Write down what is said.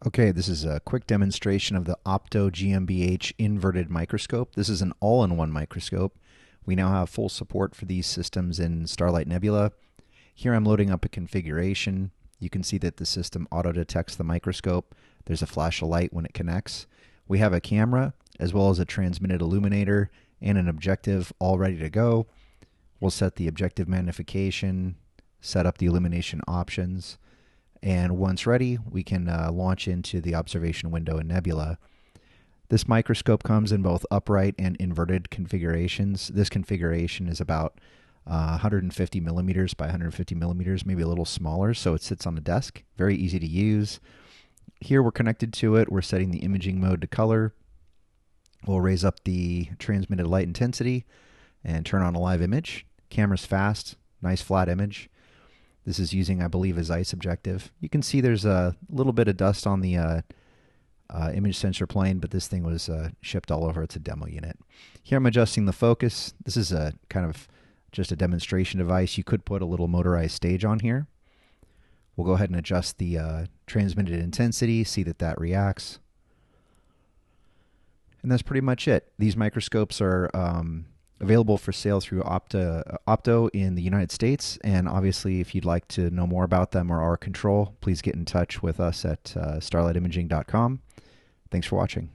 Okay, this is a quick demonstration of the Opto Gmbh inverted microscope. This is an all-in-one microscope. We now have full support for these systems in Starlyte Nebula. Here I'm loading up a configuration. You can see that the system auto-detects the microscope. There's a flash of light when it connects. We have a camera, as well as a transmitted illuminator and an objective all ready to go. We'll set the objective magnification, set up the illumination options, and once ready, we can launch into the observation window in Nebula. This microscope comes in both upright and inverted configurations. This configuration is about 150 millimeters by 150 millimeters, maybe a little smaller, so it sits on a desk. Very easy to use. Here we're connected to it. We're setting the imaging mode to color. We'll raise up the transmitted light intensity and turn on a live image. Camera's fast, nice flat image. This is using, I believe, a Zeiss objective. You can see there's a little bit of dust on the image sensor plane, but this thing was shipped all over. It's a demo unit. Here I'm adjusting the focus. This is a kind of just a demonstration device. You could put a little motorized stage on here. We'll go ahead and adjust the transmitted intensity, see that that reacts. And that's pretty much it. These microscopes are available for sale through Opto in the United States. And obviously, if you'd like to know more about them or our control, please get in touch with us at starlightimaging.com. Thanks for watching.